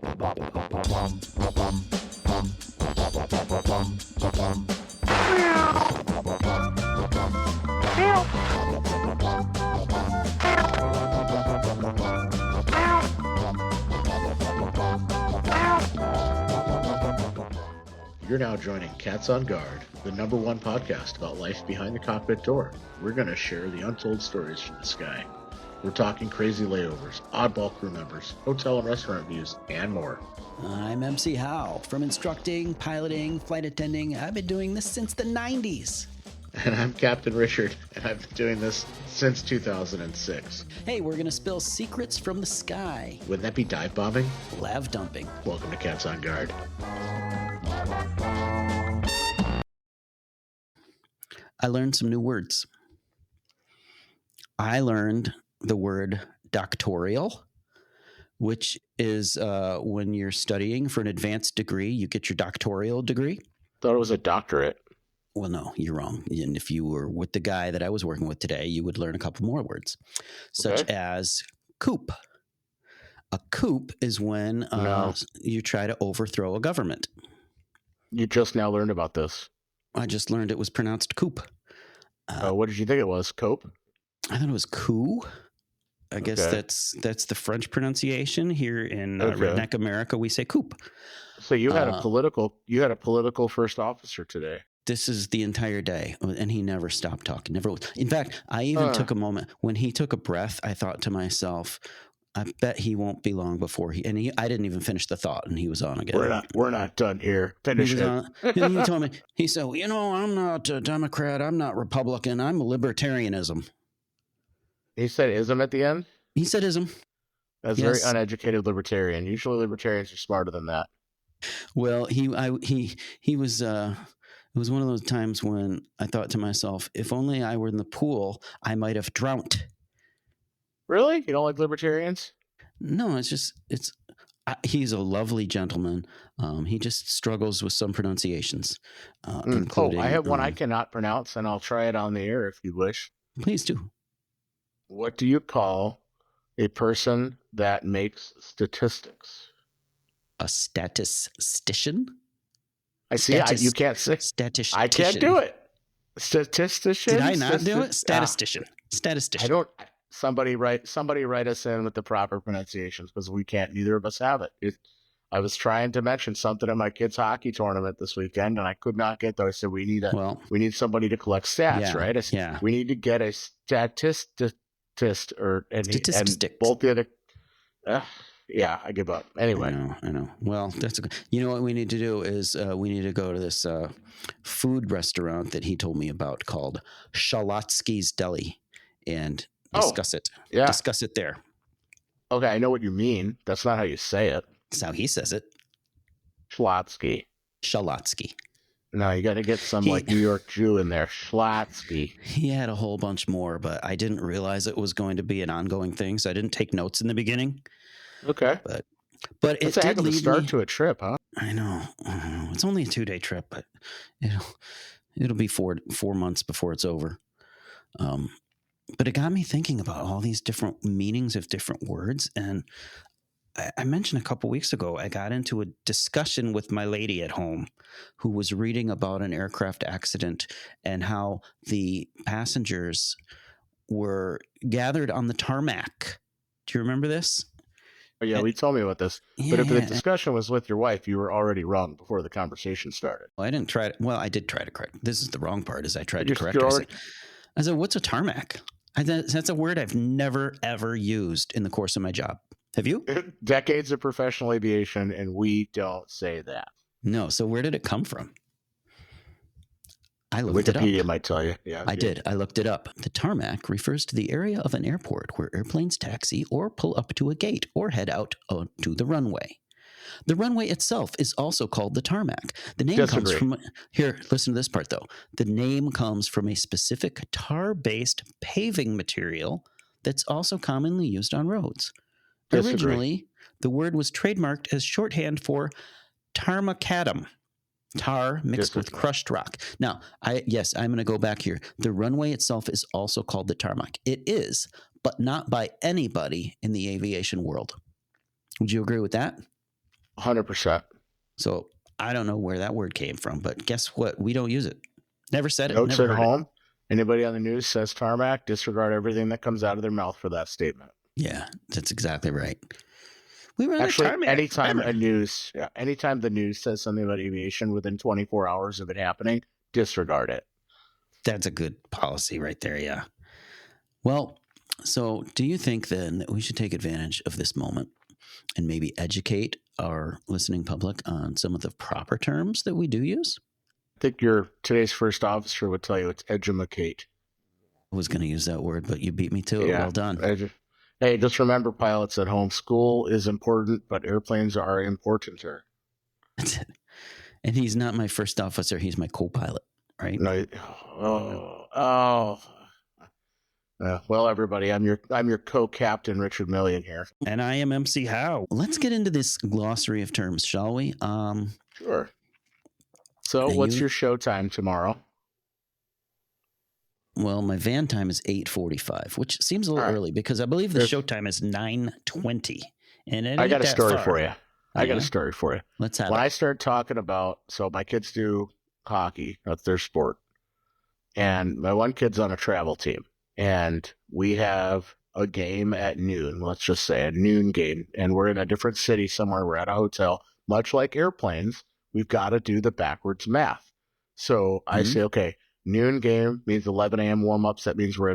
You're now joining Cats on Guard, the #1 podcast about life behind the cockpit door. We're going to share the untold stories from the sky. We're talking crazy layovers, oddball crew members, hotel and restaurant views, and more. I'm MC Howe. From instructing, piloting, flight attending, I've been doing this since the 90s. And I'm Captain Richard, and I've been doing this since 2006. Hey, we're going to spill secrets from the sky. Wouldn't that be dive bombing? Lav dumping. Welcome to Cats on Guard. I learned some new words. I learned the word doctoral, which is when you're studying for an advanced degree, you get your doctoral degree. Thought it was a doctorate. Well, no, you're wrong. And if you were with the guy that I was working with today, you would learn a couple more words, such as coup. A coup is when you try to overthrow a government. You just now learned about this. I just learned it was pronounced coup. What did you think it was? Cope? I thought it was coup. I guess that's the French pronunciation. Here in redneck America, we say coup. So you had a political first officer today. This is the entire day, and he never stopped talking. Never. In fact, I even took a moment when he took a breath. I thought to myself, I bet he won't be long before I didn't even finish the thought, and he was on again. We're not done here. Finish it. He told me, he said, I'm not a Democrat. I'm not Republican. I'm a libertarianism. He said ism at the end? He said ism. That's very uneducated libertarian. Usually libertarians are smarter than that. Well, he was, it was one of those times when I thought to myself, if only I were in the pool, I might have drowned. Really? You don't like libertarians? No, he's a lovely gentleman. He just struggles with some pronunciations, including. I have one I cannot pronounce, and I'll try it on the air if you wish. Please do. What do you call a person that makes statistics? A statistician? I see. You can't say. Statistician. I can't do it. Statistician. Did I not do it? Statistician. Statistician. I don't. Somebody write us in with the proper pronunciations because we can't. Neither of us have it. I was trying to mention something at my kids' hockey tournament this weekend, and I could not get there. I said we need somebody to collect stats, right? I said, we need to get a statistic and both the other. I give up. Anyway, I know. Well, that's okay. You know what we need to do is we need to go to this food restaurant that he told me about called Shalotsky's Deli and discuss it. Yeah, discuss it there. Okay, I know what you mean. That's not how you say it. That's how he says it. Shalotsky. No, you got to get some like New York Jew in there. Shalotsky. He had a whole bunch more, but I didn't realize it was going to be an ongoing thing, so I didn't take notes in the beginning. Okay. But it's a heck of a start to a trip, huh? I know. It's only a 2-day trip, but it'll be 4 months before it's over. But it got me thinking about all these different meanings of different words. And I mentioned a couple weeks ago, I got into a discussion with my lady at home who was reading about an aircraft accident and how the passengers were gathered on the tarmac. Do you remember this? Oh, yeah, we told me about this. But if the discussion was with your wife, you were already wrong before the conversation started. Well, I didn't try to. Well, I did try to correct. This is the wrong part, is I tried to correct her. I said, what's a tarmac? That's a word I've never, ever used in the course of my job. Have you? Decades of professional aviation, and we don't say that. No. So where did it come from? I looked it up. Wikipedia might tell you. Yeah, I did. I looked it up. The tarmac refers to the area of an airport where airplanes taxi or pull up to a gate or head out to the runway. The runway itself is also called the tarmac. The name comes from here. Listen to this part, though. The name comes from a specific tar-based paving material that's also commonly used on roads. Originally, the word was trademarked as shorthand for tarmacadam. Tar mixed with crushed rock. Now, I'm going to go back here. The runway itself is also called the tarmac. It is, but not by anybody in the aviation world. Would you agree with that? 100%. So I don't know where that word came from, but guess what? We don't use it. Never said it. Notes Never at heard it. home. Anybody on the news says tarmac, disregard everything that comes out of their mouth for that statement. Yeah, that's exactly right. We run Actually, a tarmac. anytime the news says something about aviation within 24 hours of it happening, disregard it. That's a good policy right there. Yeah. Well, so do you think then that we should take advantage of this moment and maybe educate our listening public on some of the proper terms that we do use? I think today's first officer would tell you it's edumacate. I was going to use that word, but you beat me to it. Yeah. Well done. Hey, just remember, pilots at home, school is important, but airplanes are importanter. That's it. And he's not my first officer. He's my co-pilot, right? No. Well, everybody, I'm your co-captain, Richard Million here. And I am MC Howe. Let's get into this glossary of terms, shall we? Sure. So, what's your show time tomorrow? Well, my van time is 8:45, which seems a little early because I believe the show time is 9:20. And I got a story for you. I got a story for you. Let's have it. When I start talking about, so my kids do hockey, that's their sport. And my one kid's on a travel team. And we have a game at noon, let's just say a noon game. And we're in a different city somewhere. We're at a hotel. Much like airplanes, we've got to do the backwards math. So I say, okay, noon game means 11 a.m. warm-ups. That means we're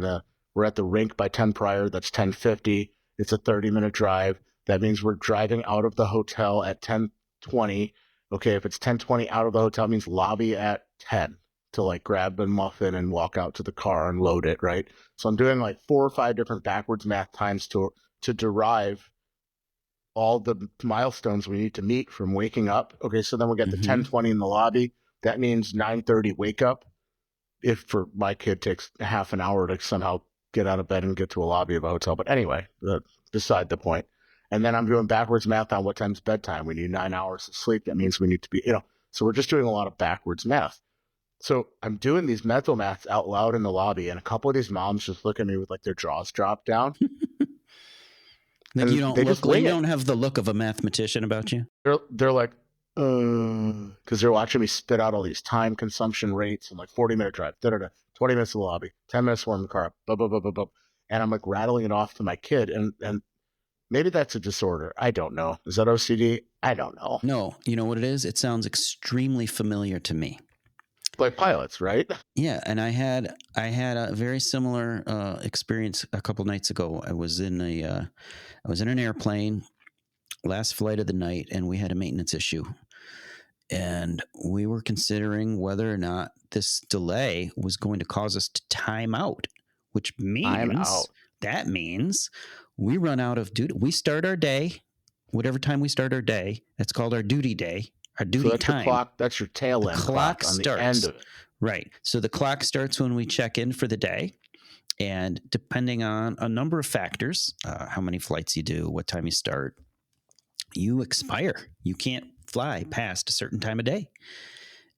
at the rink by 10 prior. That's 10:50. It's a 30-minute drive. That means we're driving out of the hotel at 10:20. Okay, if it's 10:20 out of the hotel, it means lobby at 10 to like grab a muffin and walk out to the car and load it, right? So I'm doing like 4 or 5 different backwards math times to derive all the milestones we need to meet from waking up. Okay, so then we get the 10:20 in the lobby. That means 9:30 wake up. If for my kid takes half an hour to somehow get out of bed and get to a lobby of a hotel. But anyway, beside the point. And then I'm doing backwards math on what time's bedtime. We need 9 hours of sleep. That means we need to be, so we're just doing a lot of backwards math. So I'm doing these mental maths out loud in the lobby, and a couple of these moms just look at me with like their jaws dropped down. Like you don't have the look of a mathematician about you. They're like, because they're watching me spit out all these time consumption rates and like 40-minute drive, 20 minutes in the lobby, 10 minutes warm the car up, blah, blah, blah, blah, blah. And I'm like rattling it off to my kid, and maybe that's a disorder. I don't know. Is that OCD? I don't know. No, you know what it is? It sounds extremely familiar to me. Like pilots, right? Yeah, and I had a very similar experience a couple nights ago. I was in an airplane, last flight of the night, and we had a maintenance issue. And we were considering whether or not this delay was going to cause us to time out, which means we run out of duty. We start our day, whatever time we start our day. That's called our duty day. Our duty that's time. The clock, that's your tail end clock on the end of it. Right. So the clock starts when we check in for the day. And depending on a number of factors, how many flights you do, what time you start, you expire. You can't fly past a certain time of day.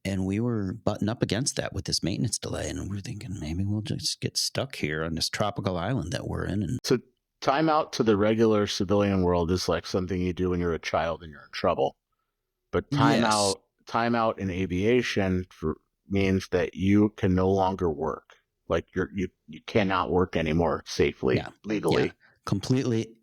And we were butting up against that with this maintenance delay. And we're thinking maybe we'll just get stuck here on this tropical island that we're in. And so time out to the regular civilian world is like something you do when you're a child and you're in trouble. But time out in aviation means that you can no longer work. Like you cannot work anymore safely, legally. Yeah. Completely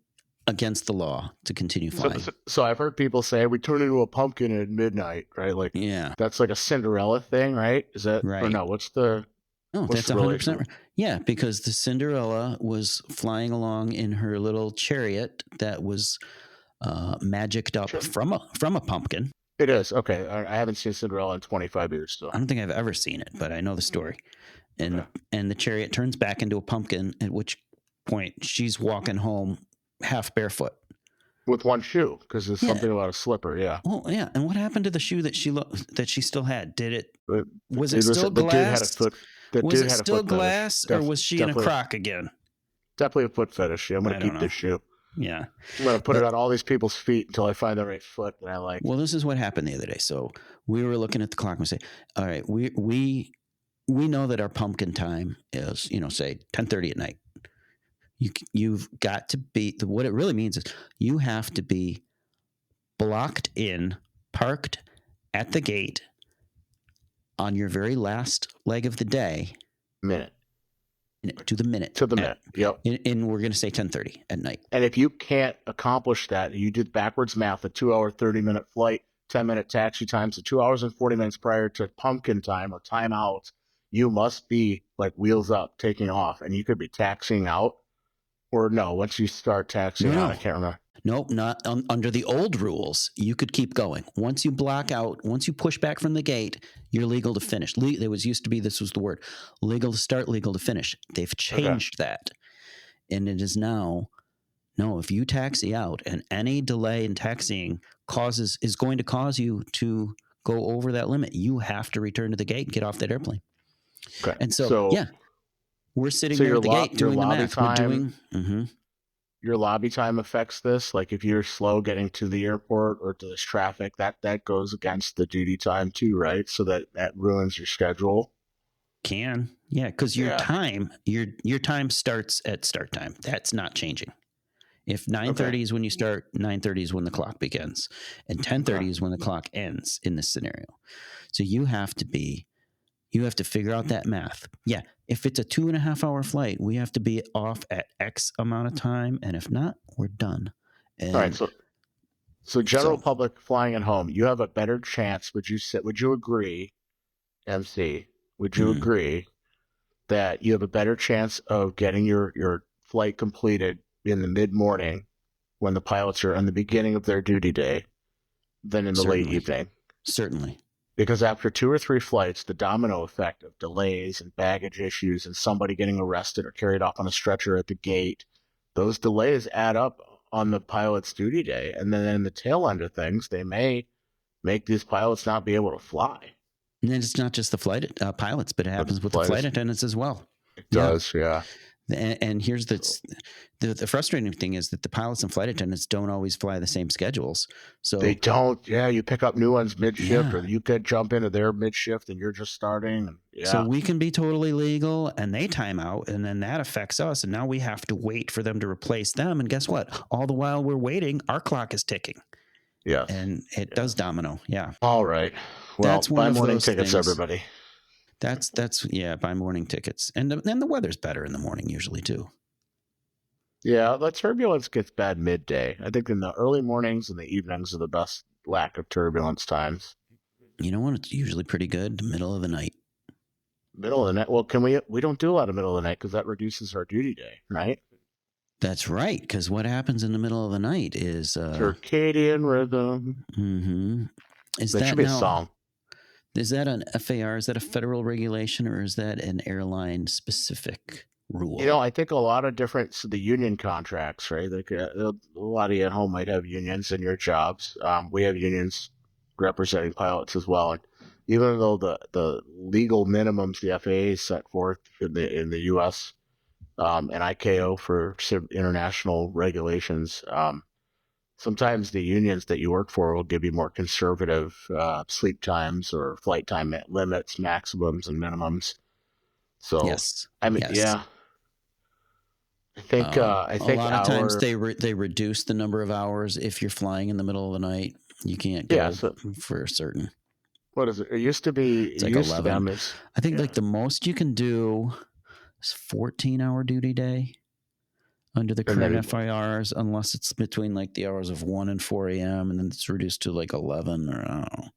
against the law to continue flying. So I've heard people say we turn into a pumpkin at midnight, right? Like that's like a Cinderella thing, right? Is that right? Or no? What's the? No, that's 100%. Yeah, because the Cinderella was flying along in her little chariot that was magicked up from a pumpkin. It is. Okay. I haven't seen Cinderella in 25 years. So I don't think I've ever seen it, but I know the story. And the chariot turns back into a pumpkin, at which point she's walking home half barefoot. With one shoe, because there's something about a slipper, yeah. Oh, yeah. And what happened to the shoe that she still had? Was it still glass? Was it still glass, or was she in a crock again? Definitely a foot fetish. I'm going to keep this shoe. Yeah. I'm going to put it on all these people's feet until I find the right foot that I like. Well, this is what happened the other day. So we were looking at the clock and we say, all right, we know that our pumpkin time is, say 10:30 at night. You've got to be, what it really means is you have to be blocked in, parked at the gate on your very last leg of the day. Minute. To the minute. To the minute. Yep. And we're going to say 10:30 at night. And if you can't accomplish that, you did backwards math, a 2-hour, 30-minute flight, 10-minute taxi time, so 2 hours and 40 minutes prior to pumpkin time or timeout, you must be like wheels up, taking off, and you could be taxiing out. Or no, once you start taxiing out, I can't remember. Nope, not under the old rules. You could keep going. Once you block out, once you push back from the gate, you're legal to finish. There was used to be, this was the word, legal to start, legal to finish. They've changed that. And it is now, no, if you taxi out and any delay in taxiing is going to cause you to go over that limit, you have to return to the gate and get off that airplane. Okay. And so yeah, we're sitting there at the gate doing the math. Your lobby time affects this. Like if you're slow getting to the airport or to this traffic, that goes against the duty time too, right? So that ruins your schedule. Because your time starts at start time. That's not changing. If 9:30 is when you start, 9:30 is when the clock begins, and 10:30 is when the clock ends in this scenario. So you have to figure out that math. Yeah. If it's a 2.5 hour flight, we have to be off at X amount of time. And if not, we're done. And all right. So general public flying at home, you have a better chance. Would you agree, MC? Would you agree that you have a better chance of getting your flight completed in the mid-morning when the pilots are in the beginning of their duty day than in the late evening? Certainly. Because after 2 or 3 flights, the domino effect of delays and baggage issues and somebody getting arrested or carried off on a stretcher at the gate, those delays add up on the pilot's duty day. And then in the tail end of things, they may make these pilots not be able to fly. And then it's not just the pilots, but it happens with the flight attendants as well. It does, yeah. And here's the frustrating thing is that the pilots and flight attendants don't always fly the same schedules. So they don't. Yeah, you pick up new ones mid-shift, or you could jump into their mid-shift and you're just starting. So we can be totally legal and they time out, and then that affects us. And now we have to wait for them to replace them. And guess what? All the while we're waiting, our clock is ticking. Yeah. And it does domino. Yeah. All right. Well, buy morning tickets, everybody. That's buy morning tickets. And then the weather's better in the morning usually too. Yeah, the turbulence gets bad midday. I think in the early mornings and the evenings are the best lack of turbulence times. You know what? It's usually pretty good. Middle of the night. Middle of the night? Well, we don't do a lot of middle of the night because that reduces our duty day, right? That's right. Because what happens in the middle of the night is circadian rhythm. Mm-hmm. That should be a song. Is that an FAR? Is that a federal regulation, or is that an airline specific rule? I think a lot of the union contracts, right? Like a lot of you at home might have unions in your jobs. We have unions representing pilots as well. And even though the legal minimums the FAA set forth in the U.S. And ICAO for international regulations, sometimes the unions that you work for will give you more conservative sleep times or flight time limits, maximums, and minimums. So, yes. Yeah. I think a lot of times they reduce the number of hours if you're flying in the middle of the night. You can't go for certain. What is it? It used to be. It's like 11. I think like the most you can do is 14-hour duty day under the current FIRs, unless it's between like the hours of 1 and 4 a.m. and then it's reduced to like 11 or I don't know.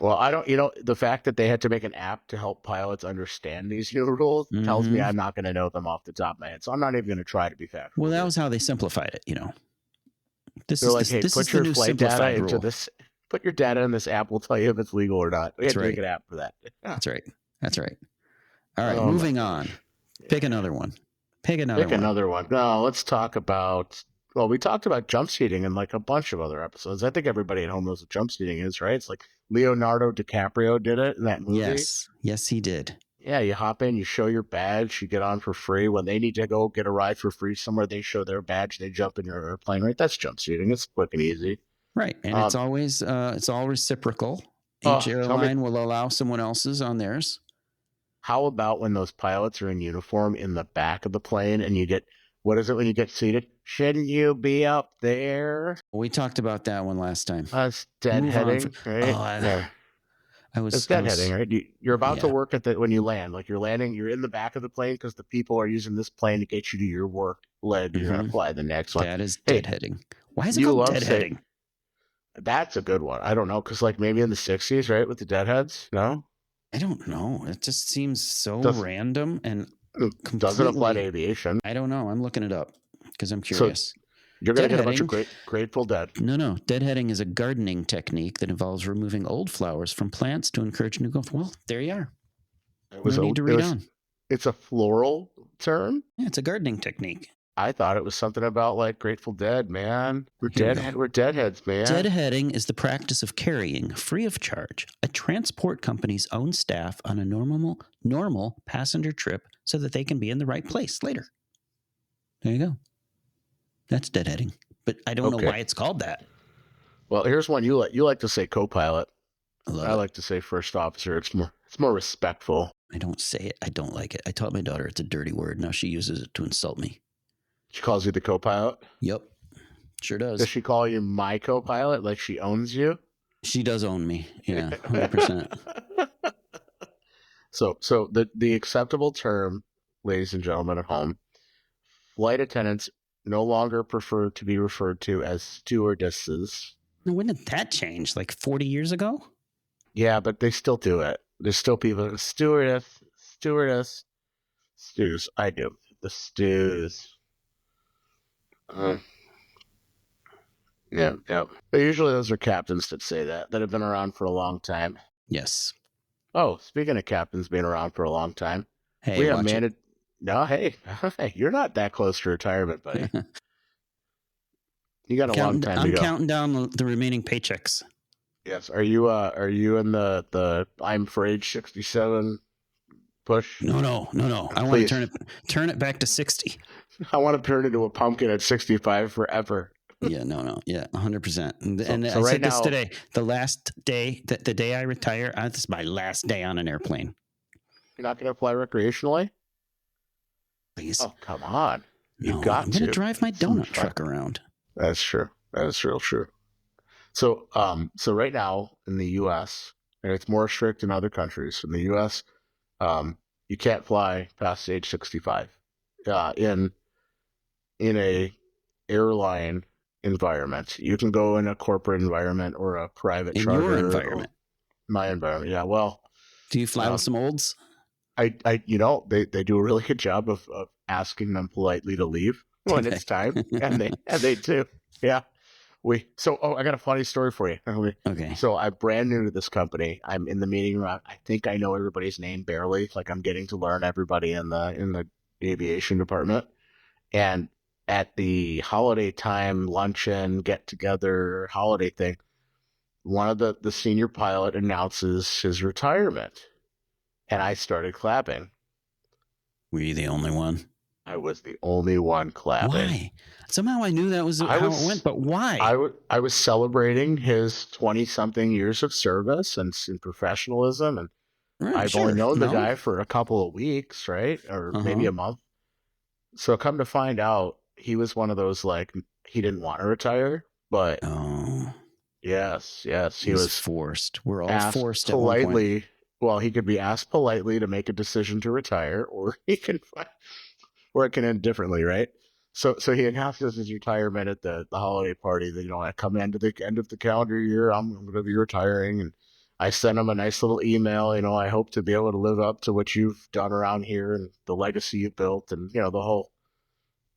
Well, I don't. The fact that they had to make an app to help pilots understand these new rules tells me I'm not going to know them off the top of my head. So I'm not even going to try to be factual. Well, that was how they simplified it. This They're is hey, put your flight data into this. Put your data in this app. We'll tell you if it's legal or not. We had to make an app for that. That's right. All right, moving on. Pick another one. Pick another one. No, let's talk about. Well, we talked about jump seating in like a bunch of other episodes. I think everybody at home knows what jump seating is, right? It's like Leonardo DiCaprio did it in that movie. Yes, he did. Yeah, you hop in, you show your badge, you get on for free. When they need to go get a ride for free somewhere, they show their badge, they jump in your airplane, right? That's jump seating. It's quick and easy. Right, and it's all reciprocal. Each airline will allow someone else's on theirs. How about when those pilots are in uniform in the back of the plane and you get, what is it when you get seated? Shouldn't you be up there? We talked about that one last time. Us Move on. deadheading, right? Yeah. It's deadheading, right? You're about to work when you land. Like you're landing, you're in the back of the plane because the people are using this plane to get you to your work leg. You're gonna fly the next one. That is deadheading. Why is it you called love deadheading? That's a good one. I don't know, because like maybe in the 60s, right, with the deadheads? No? I don't know. It just seems so random and completely... Doesn't apply to aviation. I don't know. I'm looking it up because I'm curious. So you're going to get a bunch of Grateful Dead. No. Deadheading is a gardening technique that involves removing old flowers from plants to encourage new growth. Well, there you are. No need to read on. It's a floral term? Yeah, it's a gardening technique. I thought it was something about like Grateful Dead, man. We're deadheads, man. Deadheading is the practice of carrying, free of charge, a transport company's own staff on a normal passenger trip so that they can be in the right place later. There you go. That's deadheading. But I don't know why it's called that. Well, here's one you like to say co-pilot. I like to say first officer. It's more respectful. I don't say it. I don't like it. I taught my daughter it's a dirty word. Now she uses it to insult me. She calls you the co-pilot? Yep. Sure does. Does she call you my co-pilot like she owns you? She does own me. Yeah, 100%. So the acceptable term, ladies and gentlemen at home, flight attendants no longer prefer to be referred to as stewardesses. Now, when did that change? Like 40 years ago? Yeah, but they still do it. There's still people, stewardess, stews. I do. The stews. Yeah. But usually those are captains that say that have been around for a long time. Yes. Oh, speaking of captains being around for a long time, hey, we have managed. No, hey, you're not that close to retirement, buddy. You got a long time to go. I'm counting down the remaining paychecks. Yes. Are you in the I'm for age 67 push? No. I want to turn it back to 60. I want to turn into a pumpkin at 65 forever. Yeah, no. Yeah, 100%. And I said this today. The last day, the day I retire, this is my last day on an airplane. You're not going to fly recreationally? Please. Oh, come on. I'm going to drive my donut truck around. That's true. That is real true. So right now in the U.S., and it's more strict in other countries. In the U.S., you can't fly past age 65 in a airline environment. You can go in a corporate environment or a private charter. In your environment. My environment, yeah. Well, do you fly with some olds? They do a really good job of asking them politely to leave when it's time, and they do. Yeah. I got a funny story for you. Okay. So I'm brand new to this company. I'm in the meeting room. I think I know everybody's name barely. Like I'm getting to learn everybody in the aviation department. And at the holiday time luncheon, get together, holiday thing, one of the senior pilot announces his retirement. And I started clapping. Were you the only one? I was the only one clapping. Why? Somehow I knew that was how it went, but why? I was celebrating his 20-something years of service and professionalism, and I've only known the guy for a couple of weeks, right? Or maybe a month. So come to find out, he was one of those, like, he didn't want to retire, but yes, he was forced. We're all forced politely. At one point. Well, he could be asked politely to make a decision to retire, or it can end differently, right? So he announces his retirement at the holiday party. That I come into the end of the calendar year, I'm going to be retiring, and I sent him a nice little email. I hope to be able to live up to what you've done around here and the legacy you built, and the whole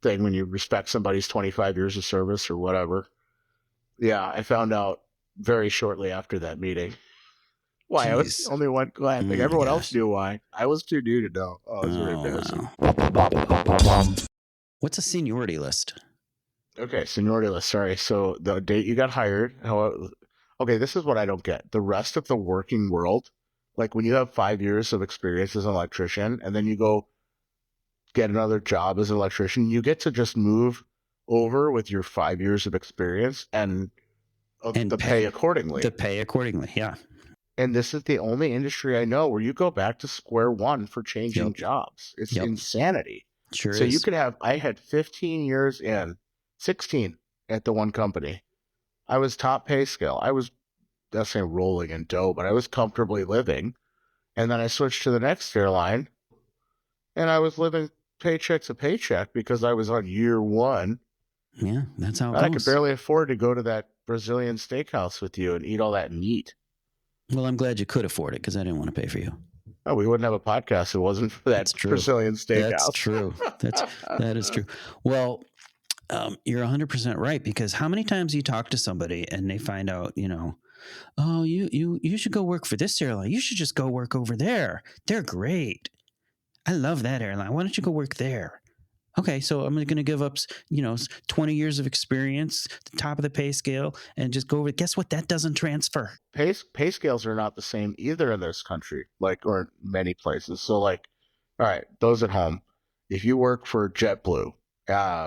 thing when you respect somebody's 25 years of service or whatever. Yeah, I found out very shortly after that meeting why I was the only one clapping. Everyone else knew why. I was too new to know. Oh, it was very embarrassing. Wow. What's a seniority list? Okay, seniority list. Sorry. So the date you got hired. This is what I don't get. The rest of the working world, like when you have 5 years of experience as an electrician and then you go get another job as an electrician, you get to just move over with your 5 years of experience and pay accordingly. The pay accordingly, yeah. And this is the only industry I know where you go back to square one for changing jobs. It's insanity. Sure so is. I had 15 years in 16 at the one company. I was top pay scale. I was, that's saying rolling in dough, but I was comfortably living. And then I switched to the next airline, and I was living paycheck to paycheck because I was on year one. Yeah, that's how it And I goes. could barely afford to go to that Brazilian steakhouse with you and eat all that meat. Well, I'm glad you could afford it because I didn't want to pay for you. Oh, we wouldn't have a podcast if it wasn't for that Brazilian steakhouse. That's true. That is true. Well, you're 100% right, because how many times you talk to somebody and they find out, oh, you should go work for this airline. You should just go work over there. They're great. I love that airline. Why don't you go work there? Okay, so I'm going to give up, 20 years of experience, the top of the pay scale, and just go over. Guess what? That doesn't transfer. Pay scales are not the same either in this country, or many places. So, all right, those at home, if you work for JetBlue,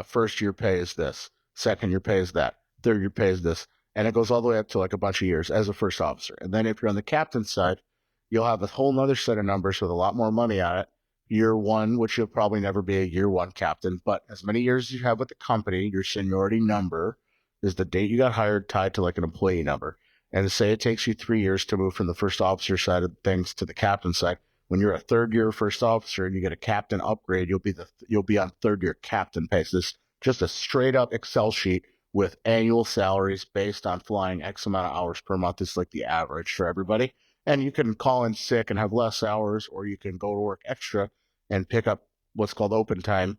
first year pay is this, second year pay is that, third year pay is this, and it goes all the way up to a bunch of years as a first officer. And then if you're on the captain's side, you'll have a whole nother set of numbers with a lot more money on it. Year one, which you'll probably never be a year one captain, but as many years as you have with the company, your seniority number is the date you got hired tied to an employee number. And say it takes you 3 years to move from the first officer side of things to the captain side. When you're a third year first officer and you get a captain upgrade, you'll be on third year captain pay. So this is just a straight up Excel sheet with annual salaries based on flying X amount of hours per month. It's the average for everybody. And you can call in sick and have less hours, or you can go to work extra and pick up what's called open time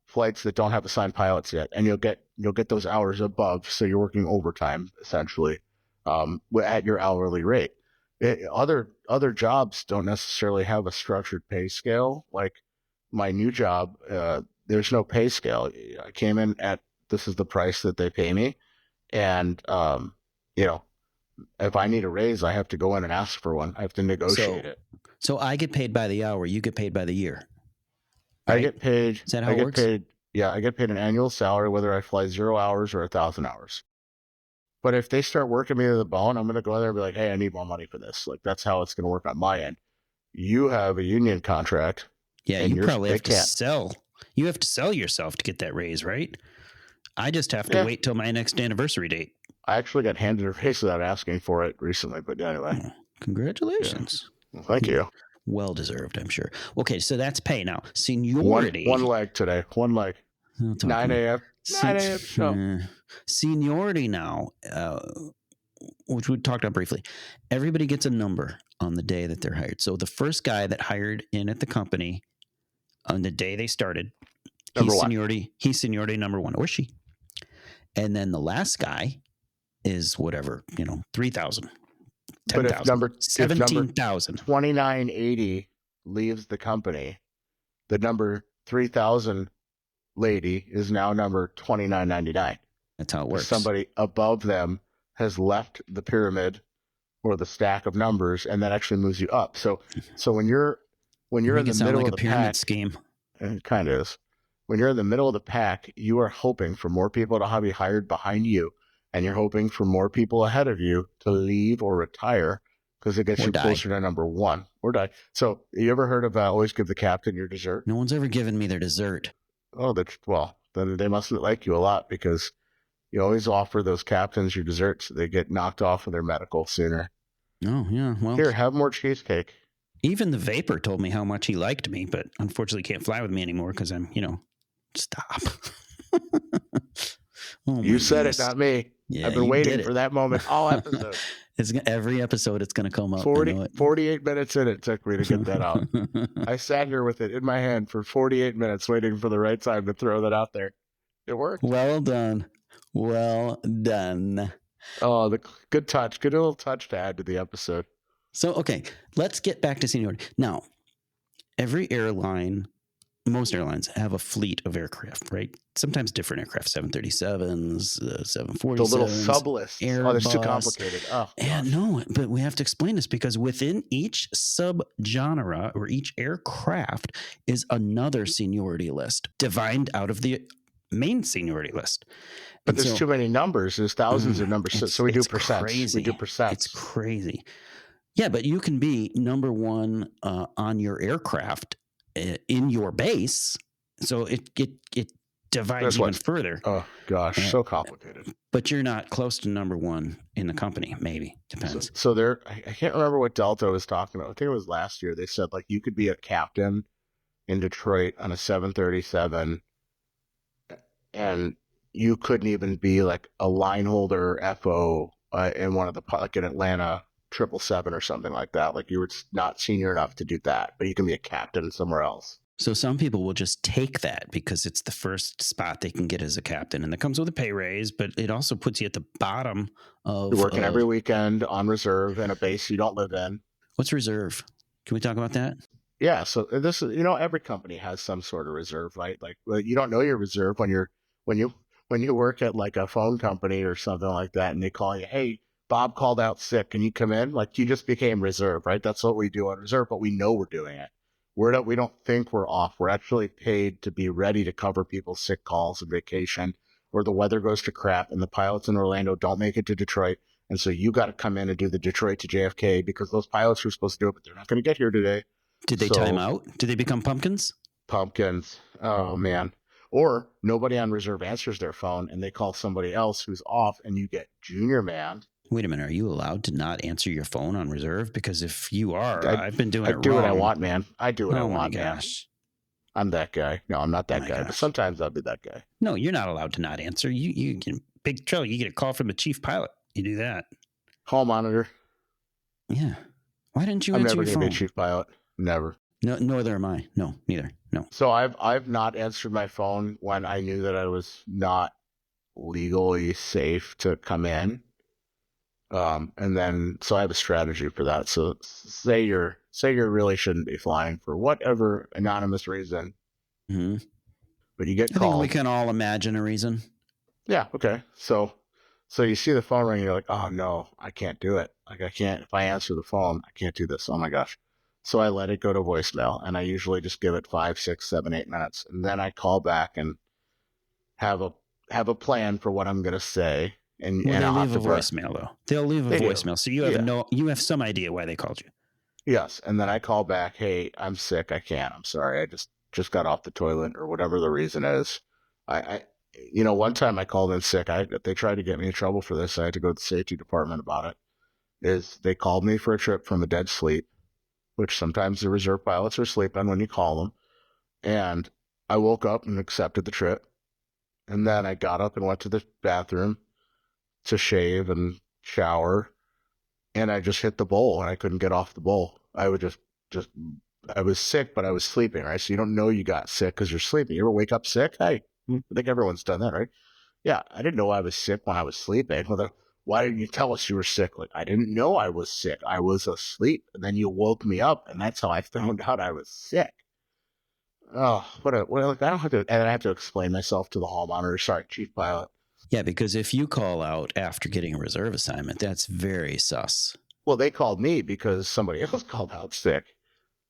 flights that don't have assigned pilots yet, and you'll get those hours above, so you're working overtime essentially at your hourly rate. Other jobs don't necessarily have a structured pay scale. Like my new job, there's no pay scale. I came in at, this is the price that they pay me, and if I need a raise, I have to go in and ask for one. I have to negotiate it. So I get paid by the hour. You get paid by the year. Right? I get paid. Is that how it works? I get paid an annual salary, whether I fly 0 hours or 1,000 hours. But if they start working me to the bone, I'm going to go there and be like, hey, I need more money for this. That's how it's going to work on my end. You have a union contract. Yeah, you probably have to sell. You have to sell yourself to get that raise, right? I just have to wait till my next anniversary date. I actually got handed a raise without asking for it recently, but anyway. Oh, congratulations. Yeah. Well, thank you. Well deserved, I'm sure. Okay, so that's pay now. Seniority. One leg today. 1 leg. 9 a.m. 9 a.m. show. Seniority now, which we talked about briefly. Everybody gets a number on the day that they're hired. So the first guy that hired in at the company on the day they started, he's seniority number 1, or she. And then the last guy is whatever, 3,000. 10,000, 17,000. 2980 leaves the company, the number 3,000 lady is now number 2999. That's how it works. Somebody above them has left the pyramid or the stack of numbers, and that actually moves you up. So when you're in the middle of the pyramid pack, scheme. It kind of is. When you're in the middle of the pack, you are hoping for more people to be hired behind you. And you're hoping for more people ahead of you to leave or retire, because it gets you closer to number 1 or die. So you ever heard of always give the captain your dessert? No one's ever given me their dessert. Oh, then they mustn't like you a lot, because you always offer those captains your desserts. They get knocked off of their medical sooner. Oh, yeah. Well, here, have more cheesecake. Even the Vapor told me how much he liked me, but unfortunately can't fly with me anymore because I'm, stop. You said it, not me. Yeah, I've been waiting for that moment all episode. Every episode it's going to come up. 48 minutes in it took me to get that out. I sat here with it in my hand for 48 minutes waiting for the right time to throw that out there. It worked. Well done. Well done. Oh, the good touch. Good little touch to add to the episode. So, okay, let's get back to seniority. Now, every airline, most airlines have a fleet of aircraft, right? Sometimes different aircraft, 737s, 747s. The little sub-lists. Airbus. Oh, that's too complicated. Oh, and no, but we have to explain this, because within each sub-genre or each aircraft is another seniority list divined out of the main seniority list. But there's too many numbers. There's thousands of numbers. So we do percents. Crazy. We do percents. It's crazy. Yeah, but you can be number 1 on your aircraft in your base. So it divides even further. Oh, gosh, so complicated. But you're not close to number one in the company, maybe. Depends. So there, I can't remember what Delta was talking about. I think it was last year. They said, like, you could be a captain in Detroit on a 737, and you couldn't even be, like, a line holder FO in one of the, like, in Atlanta 777 or something like that. Like, you were not senior enough to do that, but you can be a captain somewhere else. So some people will just take that because it's the first spot they can get as a captain, and that comes with a pay raise, but it also puts you at the bottom of... You're working every weekend on reserve in a base you don't live in. What's reserve? Can we talk about that? Yeah, so this is, every company has some sort of reserve, right? Like, you don't know your reserve when you work at, like, a phone company or something like that, and they call you, hey, Bob called out sick, can you come in? Like, you just became reserve, right? That's what we do on reserve, but we know we're doing it. We don't think we're off. We're actually paid to be ready to cover people's sick calls and vacation, or the weather goes to crap and the pilots in Orlando don't make it to Detroit. And so you got to come in and do the Detroit to JFK because those pilots were supposed to do it, but they're not going to get here today. Did they time out? Did they become pumpkins? Pumpkins. Oh, man. Or nobody on reserve answers their phone and they call somebody else who's off and you get junior man. Wait a minute. Are you allowed to not answer your phone on reserve? Because if you are, I've been doing it wrong. I do what I want, man. I do what I want, man. Oh, my gosh. I'm that guy. No, I'm not that guy. Gosh. But sometimes I'll be that guy. No, you're not allowed to not answer. You get big trouble. You get a call from the chief pilot. You do that. Hall monitor. Yeah. Why didn't you answer your phone? I'm never going to be a chief pilot. Never. No, neither am I. No, neither. No. So I've not answered my phone when I knew that I was not legally safe to come in. And then, so I have a strategy for that. So say you really shouldn't be flying for whatever anonymous reason, but you get called. I think we can all imagine a reason. Yeah. Okay. So you see the phone ring, you're like, oh no, I can't do it. Like I can't, if I answer the phone, I can't do this. Oh my gosh. So I let it go to voicemail and I usually just give it 5, 6, 7, 8 minutes. And then I call back and have a plan for what I'm going to say. And they'll leave a voicemail though. They'll leave a voicemail. So you have you have some idea why they called you. Yes. And then I call back, hey, I'm sick. I can't. I'm sorry. I just got off the toilet or whatever the reason is. One time I called in sick. They tried to get me in trouble for this. I had to go to the safety department about it. They called me for a trip from a dead sleep, which sometimes the reserve pilots are sleeping when you call them. And I woke up and accepted the trip. And then I got up and went to the bathroom to shave and shower. And I just hit the bowl and I couldn't get off the bowl. I would I was sick, but I was sleeping, right? So you don't know you got sick because you're sleeping. You ever wake up sick? Hey, I think everyone's done that, right? Yeah, I didn't know I was sick when I was sleeping. Why didn't you tell us you were sick? Like, I didn't know I was sick. I was asleep. And then you woke me up, and that's how I found out I was sick. Oh, I don't have to, and I have to explain myself to the hall monitor. Sorry, chief pilot. Yeah, because if you call out after getting a reserve assignment, that's very sus. Well, they called me because somebody else called out sick.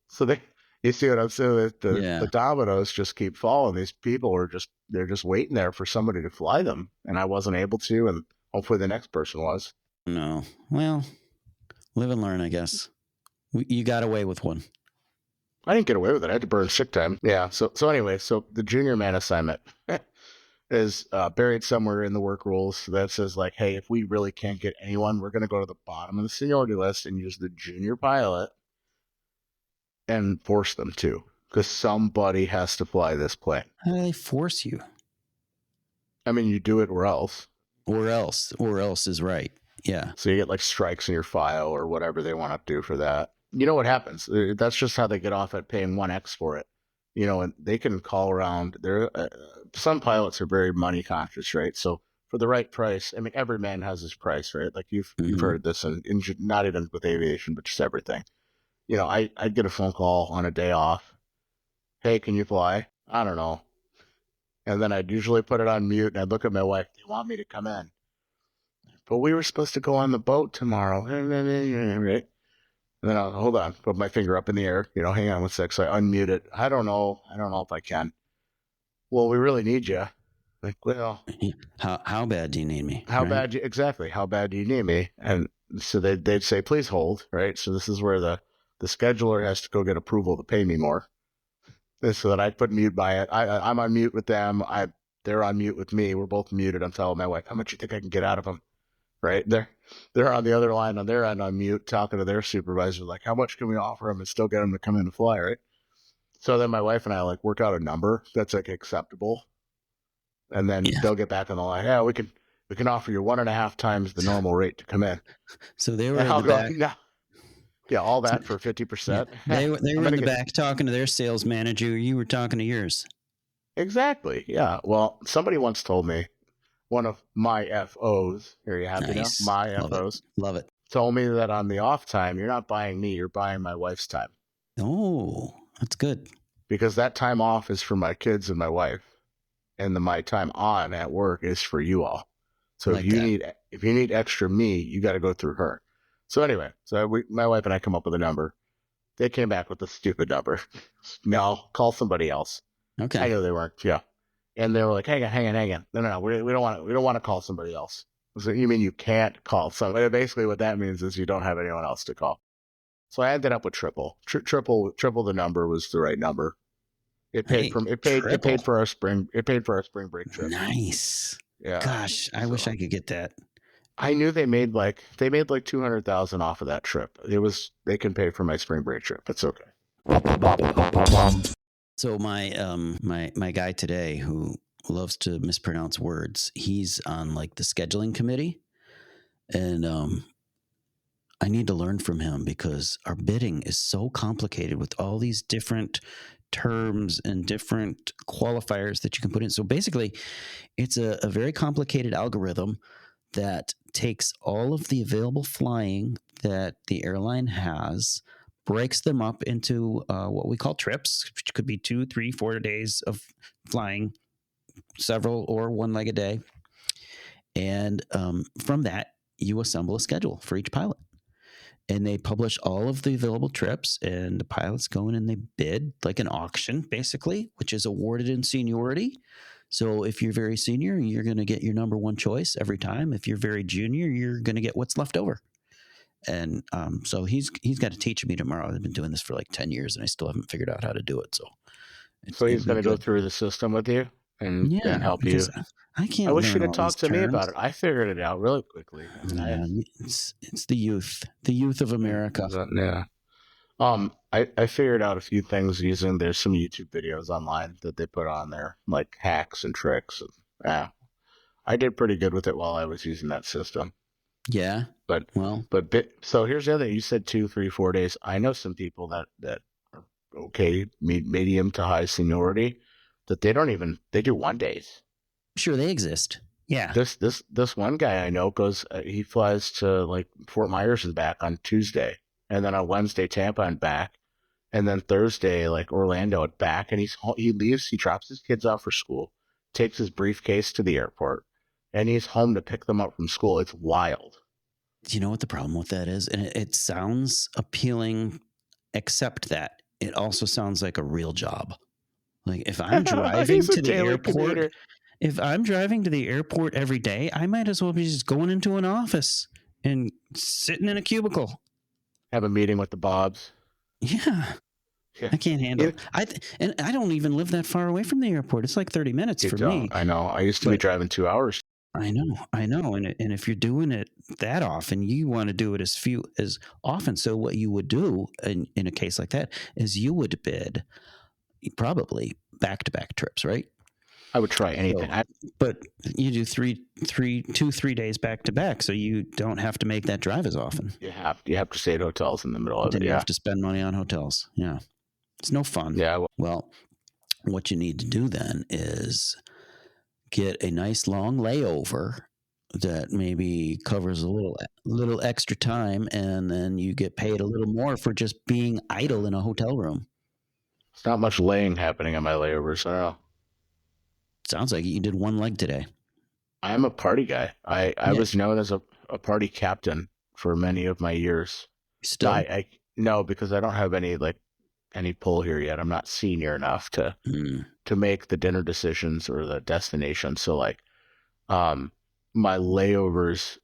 So you see what I'm saying? The dominoes just keep falling. These people they're just waiting there for somebody to fly them. And I wasn't able to, and hopefully the next person was. No. Well, live and learn, I guess. You got away with one. I didn't get away with it. I had to burn sick time. Yeah. So anyway, the junior man assignment is buried somewhere in the work rules that says, like, hey, if we really can't get anyone, we're going to go to the bottom of the seniority list and use the junior pilot and force them to, because somebody has to fly this plane. How do they force you? I mean, you do it or else. Or else is right. Yeah. So you get like strikes in your file or whatever they want to do for that. You know what happens? That's just how they get off at paying 1x for it. And they can call around. Some pilots are very money conscious, right? So for the right price, I mean, every man has his price, right? Like you've heard this, in not even with aviation, but just everything. I'd get a phone call on a day off. Hey, can you fly? I don't know. And then I'd usually put it on mute and I'd look at my wife. They want me to come in. But we were supposed to go on the boat tomorrow. Right? And then I'll, hold on, put my finger up in the air, hang on 1 sec. So I unmute it. I don't know if I can. Well, we really need you. Like, well, how bad do you need me? How bad do you need me? And so they'd say, please hold, right? So this is where the scheduler has to go get approval to pay me more. So that I put mute by it. I'm on mute with them. they're on mute with me. We're both muted. I'm telling my wife, how much you think I can get out of them? Right? They're on the other line on their end on mute, talking to their supervisor, like, how much can we offer them and still get them to come in and fly, right? So then my wife and I like work out a number that's like acceptable, and then they'll get back on the line. Yeah, we can offer you 1.5 times the normal rate to come in. So they were And in I'll the go, back. no. Yeah, all that So, for 50%. they were I'm in gonna the get back talking to their sales manager. You were talking to yours. exactly. Yeah. Well, somebody once told me, one of my FOs, here you have Nice. my Love FOs, it. Love it. told me that on the off time, you're not buying me, you're buying my wife's time. Oh, that's good. Because that time off is for my kids and my wife. And my time on at work is for you all. So like if you need extra me, you got to go through her. So anyway, my wife and I come up with a number. They came back with a stupid number. No, call somebody else. Okay. I know they weren't. Yeah. And they were like, hang on. No. We don't want to call somebody else. So you mean you can't call somebody? Basically, what that means is you don't have anyone else to call. So I ended up with triple the number was the right number. It paid for our spring break trip. Nice. Yeah. Gosh, I wish I could get that. I knew they made like 200,000 off of that trip. They can pay for my spring break trip. It's okay. So my guy today who loves to mispronounce words, he's on like the scheduling committee, and I need to learn from him because our bidding is so complicated with all these different terms and different qualifiers that you can put in. So basically, it's a very complicated algorithm that takes all of the available flying that the airline has, breaks them up into what we call trips, which could be 2, 3, 4 days of flying, several or one leg a day. And from that, you assemble a schedule for each pilot. And they publish all of the available trips, and the pilots go in and they bid like an auction, basically, which is awarded in seniority. So if you're very senior, you're going to get your number one choice every time. If you're very junior, you're going to get what's left over. And so he's got to teach me tomorrow. I've been doing this for like 10 years, and I still haven't figured out how to do it. So he's going to go through the system with you and help you. I can't. I wish you'd have talked to me about it. I figured it out really quickly. It's the youth of America. Yeah. I figured out a few things using. There's some YouTube videos online that they put on there, like hacks and tricks. And, I did pretty good with it while I was using that system. Yeah. So here's the other. You said 2, 3, 4 days. I know some people that are okay, medium to high seniority, that they do 1 days. Sure, they exist. Yeah. This one guy I know goes. He flies to like Fort Myers and back on Tuesday, and then on Wednesday Tampa and back, and then Thursday like Orlando and back. And he leaves. He drops his kids off for school, takes his briefcase to the airport, and he's home to pick them up from school. It's wild. Do you know what the problem with that is? And it sounds appealing, except that it also sounds like a real job. Like if I'm driving to the airport, commuter. If I'm driving to the airport every day, I might as well be just going into an office and sitting in a cubicle. Have a meeting with the Bobs. Yeah. I can't handle it. And I don't even live that far away from the airport. It's like 30 minutes for me. I know. I used to be driving 2 hours. I know. And if you're doing it that often, you want to do it as often. So what you would do in a case like that is you would bid probably back-to-back trips, right? I would try anything. But you do 3 days back-to-back, so you don't have to make that drive as often. You have to stay at hotels in the middle of it. You have to spend money on hotels. Yeah. It's no fun. Yeah. Well, what you need to do then is get a nice long layover that maybe covers a little extra time, and then you get paid a little more for just being idle in a hotel room. It's not much laying happening on my layovers. I don't know. Sounds like you did one leg today. I'm a party guy. I was known as a party captain for many of my years. Still? No, because I don't have any pull here yet. I'm not senior enough to make the dinner decisions or the destination. So my layovers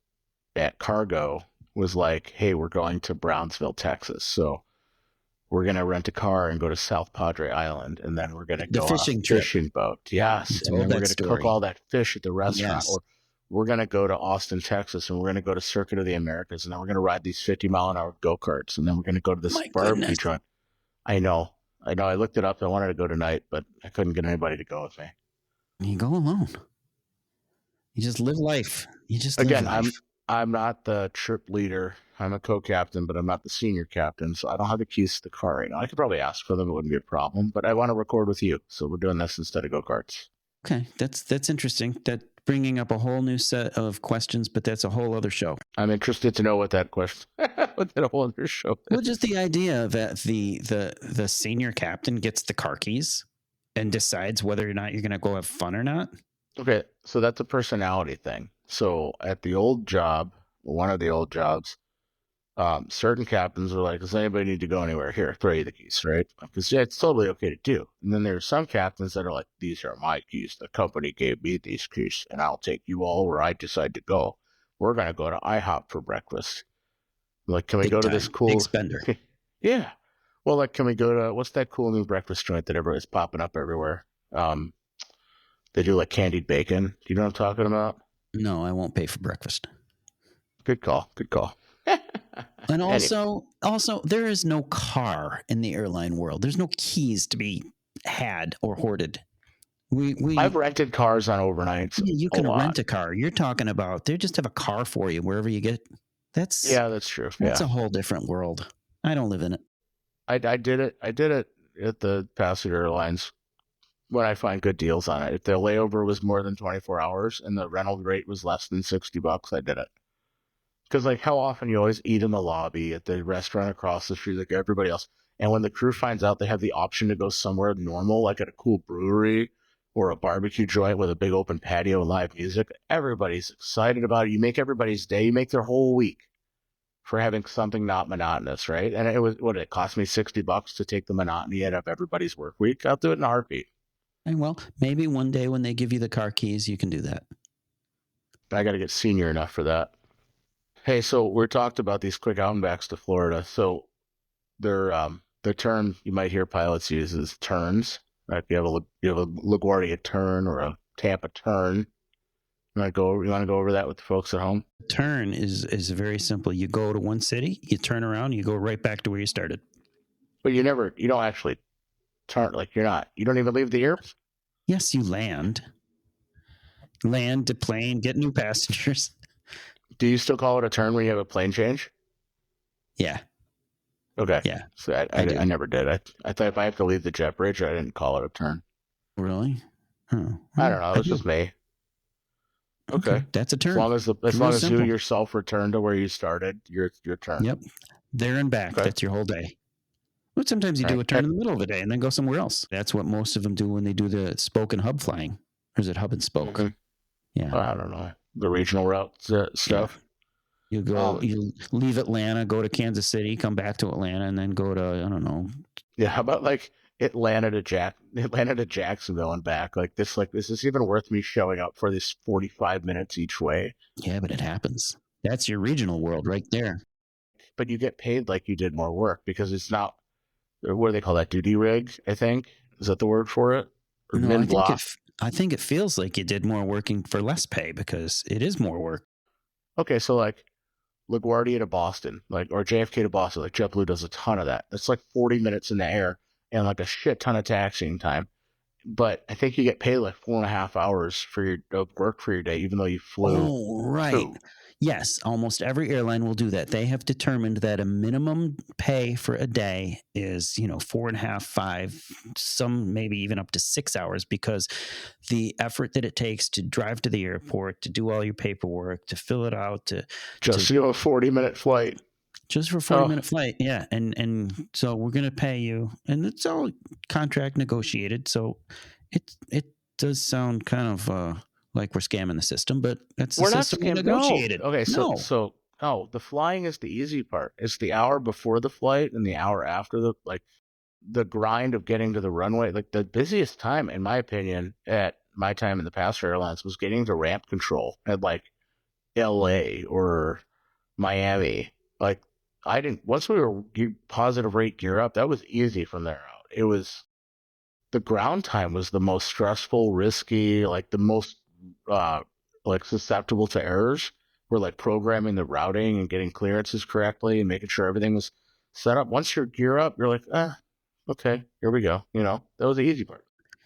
at Cargo was like, hey, we're going to Brownsville, Texas. So we're going to rent a car and go to South Padre Island, and then we're going to The go on a fishing trip. fishing boat. Yes. You And then told we're that going to cook story. all that fish at the restaurant. Yes. Or we're going to go to Austin, Texas, and we're going to go to Circuit of the Americas, and then we're going to ride these 50-mile-an-hour go-karts, and then we're going to go to this My barbecue goodness. joint. I know. I looked it up. I wanted to go tonight, but I couldn't get anybody to go with me. You go alone. You just live life. Again, live life. I'm not the trip leader. I'm a co-captain, but I'm not the senior captain, so I don't have the keys to the car right now. I could probably ask for them; it wouldn't be a problem. But I want to record with you, so we're doing this instead of go-karts. Okay, that's interesting. That bringing up a whole new set of questions, but that's a whole other show. I'm interested to know what that question, what that whole other show is. Well, just the idea that the senior captain gets the car keys and decides whether or not you're going to go have fun or not. Okay, so that's a personality thing. So at the old job, one of the old jobs, certain captains are like, does anybody need to go anywhere? Here, throw you the keys, right? Because yeah, it's totally okay to do. And then there's some captains that are like, these are my keys. The company gave me these keys, and I'll take you all where I decide to go. We're going to go to IHOP for breakfast. Like, can we Big go to time. this cool... Big spender. Yeah. Well, like, can we go to... What's that cool new breakfast joint that everybody's popping up everywhere? They do like candied bacon. Do you know what I'm talking about? No, I won't pay for breakfast. Good call. Good call. And also, there is no car in the airline world. There's no keys to be had or hoarded. I've rented cars on overnights. You can rent a car. You're talking about they just have a car for you wherever you get. That's true. That's a whole different world. I don't live in it. I did it at the passenger airlines when I find good deals on it. If the layover was more than 24 hours and the rental rate was less than $60, I did it. Because like how often you always eat in the lobby at the restaurant across the street like everybody else. And when the crew finds out they have the option to go somewhere normal, like at a cool brewery or a barbecue joint with a big open patio and live music, everybody's excited about it. You make everybody's day. You make their whole week for having something not monotonous, right? And it cost me $60 to take the monotony out of everybody's work week. I'll do it in a heartbeat. And well, maybe one day when they give you the car keys, you can do that. I got to get senior enough for that. Hey, so we're talked about these quick out and backs to Florida. So the term you might hear pilots use is turns. Right? You have a LaGuardia turn or a Tampa turn. You want to go over that with the folks at home? Turn is very simple. You go to one city, you turn around, you go right back to where you started. But you don't actually turn. Like you don't even leave the airport. Yes, you land, deplane, get new passengers. Do you still call it a turn when you have a plane change? Yeah. Okay. Yeah. So I never did. I thought if I have to leave the jet bridge, I didn't call it a turn. Really? Oh. I don't know. It's just me. Okay. That's a turn. As long as you yourself return to where you started, your turn. Yep. There and back. Okay. That's your whole day. But sometimes you do a turn in the middle of the day and then go somewhere else. That's what most of them do when they do the spoke and hub flying. Or is it hub and spoke? Mm-hmm. Yeah. I don't know. The regional route stuff. Yeah. You go, you leave Atlanta, go to Kansas City, come back to Atlanta, and then go to, I don't know. Yeah. How about like Atlanta to Jacksonville and back? Like this is even worth me showing up for this 45 minutes each way. Yeah, but it happens. That's your regional world right there. But you get paid like you did more work because it's not, what do they call that? Duty rig, I think. Is that the word for it? Or no, I think it feels like you did more working for less pay because it is more work. Okay, so like LaGuardia to Boston, or JFK to Boston, like JetBlue does a ton of that. That's like 40 minutes in the air and like a shit ton of taxiing time. But I think you get paid like 4.5 hours for your work for your day, even though you flew. Oh, right. Yes, almost every airline will do that. They have determined that a minimum pay for a day is, 4.5, 5, some maybe even up to 6 hours, because the effort that it takes to drive to the airport, to do all your paperwork, to fill it out, a 40-minute flight. Just for a 40-minute flight, yeah. And so we're going to pay you, and it's all contract negotiated. So it does sound kind of like we're scamming the system, but that's the system we negotiated. No. Okay, so the flying is the easy part. It's the hour before the flight and the hour after the grind of getting to the runway. Like the busiest time, in my opinion, at my time in the passenger airlines was getting to ramp control at like LA or Miami. Like I didn't, once we were positive rate gear up, that was easy from there out. It was, the ground time was the most stressful, risky, like the most, uh, like susceptible to errors. We're like programming the routing and getting clearances correctly and making sure everything was set up. Once you're gear up, you're like, okay, here we go. That was the easy part.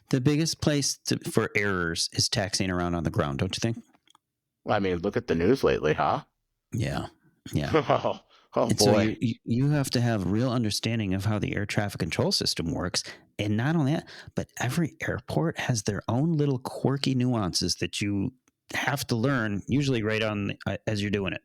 The biggest place for errors is taxiing around on the ground, don't you think? I mean, look at the news lately, huh? Yeah. Oh And so boy. you have to have real understanding of how the air traffic control system works. And not only that, but every airport has their own little quirky nuances that you have to learn, usually right on as you're doing it.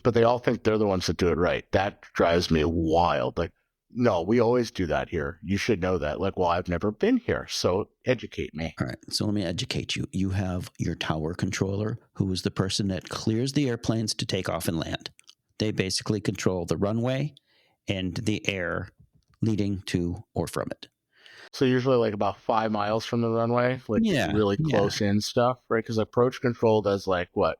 But they all think they're the ones that do it right. That drives me wild. Like, no, we always do that here. You should know that. Like, well, I've never been here, so educate me. All right, so let me educate you. You have your tower controller, who is the person that clears the airplanes to take off and land. They basically control the runway and the air leading to or from it. So usually like about 5 miles from the runway, like really close in stuff, right? Because approach control does like what,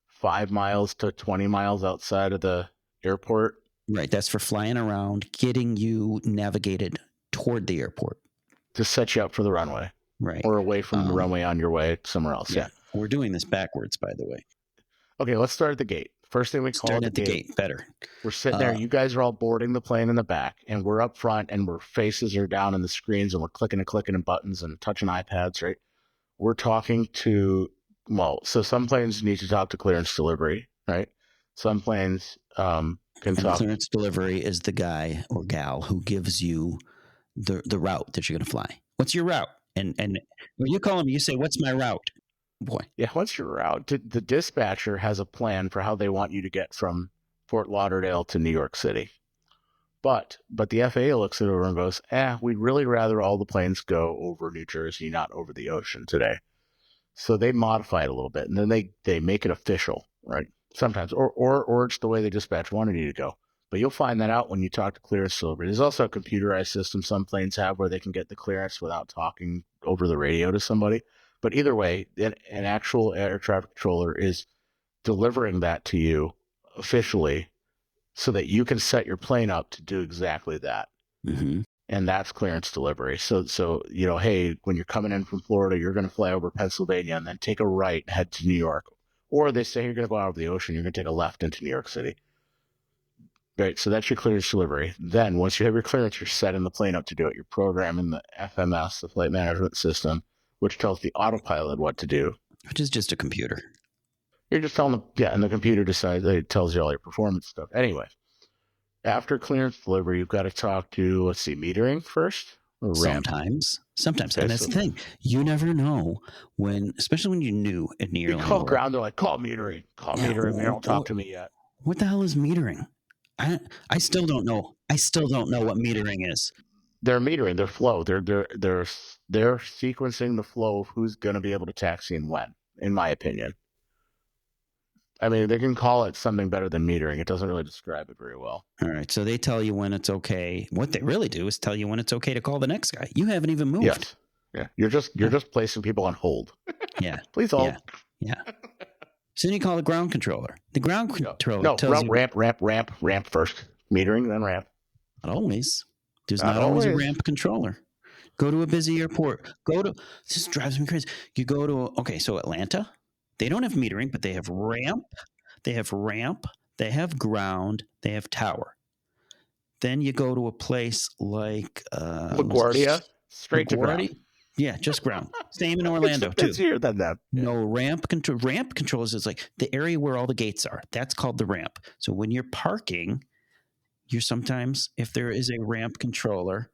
5 miles to 20 miles outside of the airport. Right. That's for flying around, getting you navigated toward the airport. To set you up for the runway. Right. Or away from the runway on your way somewhere else. Yeah. We're doing this backwards, by the way. Okay, let's start at the gate. First thing we call at the gate. Better. We're sitting there. You guys are all boarding the plane in the back, and we're up front, and our faces are down in the screens, and we're clicking and buttons and touching iPads, right? We're talking to, so some planes need to talk to clearance delivery, right? Some planes can talk. Clearance delivery is the guy or gal who gives you the route that you're going to fly. What's your route? And when you call them, you say, "What's my route?" Boy. Yeah, what's your route? The dispatcher has a plan for how they want you to get from Fort Lauderdale to New York City. But the FAA looks it over and goes, we'd really rather all the planes go over New Jersey, not over the ocean today. So they modify it a little bit, and then they make it official, right? Sometimes, or it's the way the dispatch wanted you to go. But you'll find that out when you talk to clearance delivery. There's also a computerized system some planes have where they can get the clearance without talking over the radio to somebody. But either way, an actual air traffic controller is delivering that to you officially so that you can set your plane up to do exactly that. Mm-hmm. And that's clearance delivery. So hey, when you're coming in from Florida, you're going to fly over Pennsylvania and then take a right and head to New York. Or they say you're going to go out over the ocean, you're going to take a left into New York City. Right, so that's your clearance delivery. Then once you have your clearance, you're setting the plane up to do it. You're programming the FMS, the flight management system, which tells the autopilot what to do. Which is just a computer. You're just telling them, and the computer decides, it tells you all your performance stuff. Anyway, after clearance delivery, you've got to talk to, metering first? Or ramp? Sometimes. Okay, and that's the thing. You never know when, especially when you're new in the airline. You call ground, they're like, call metering. They don't talk to me yet. What the hell is metering? I still don't know. I still don't know what metering is. They're metering their flow. They're sequencing the flow of who's going to be able to taxi and when, in my opinion. I mean, they can call it something better than metering. It doesn't really describe it very well. All right. So they tell you when it's okay. What they really do is tell you when it's okay to call the next guy. You haven't even moved. Yes. Yeah. You're just placing people on hold. Yeah. Please hold. Yeah. So then you call the ground controller. The ground controller tells you... ramp first. Metering, then ramp. Not always. There's not always a ramp controller. Go to a busy airport. This drives me crazy. You go to, so Atlanta, they don't have metering, but they have ramp. They have ground. They have tower. Then you go to a place like... LaGuardia, straight to ground. Yeah, just ground. Same in Orlando, too. It's here than that. Yeah. No ramp control. Ramp controls is like the area where all the gates are. That's called the ramp. So when you're parking, you're sometimes, if there is a ramp controller,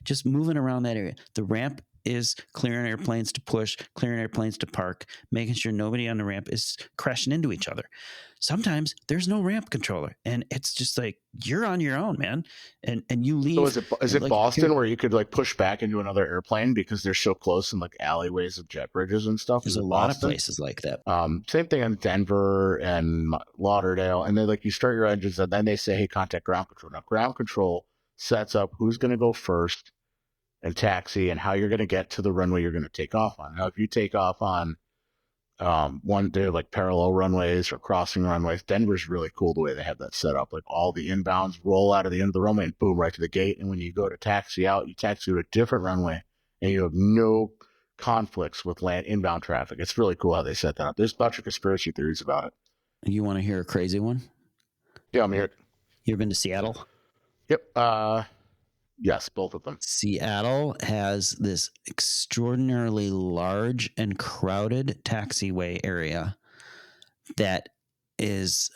just moving around that area. The ramp is clearing airplanes to push, clearing airplanes to park, making sure nobody on the ramp is crashing into each other. Sometimes there's no ramp controller, and it's just like you're on your own, man. And you leave. So is it like, Boston where you could like push back into another airplane because they're so close in like alleyways of jet bridges and stuff? There's a lot of places like that. Same thing in Denver and Lauderdale, and then like you start your engines, and then they say, "Hey, contact ground control." Now, ground control sets up who's going to go first and taxi and how you're going to get to the runway you're going to take off on. Now, if you take off on One, they're like parallel runways or crossing runways. Denver's really cool the way they have that set up. Like all the inbounds roll out of the end of the runway and boom, right to the gate. And when you go to taxi out, you taxi to a different runway and you have no conflicts with land inbound traffic. It's really cool how they set that up. There's a bunch of conspiracy theories about it. You want to hear a crazy one? Yeah, I'm here. You ever been to Seattle? Yep. Yes, both of them. Seattle has this extraordinarily large and crowded taxiway area that is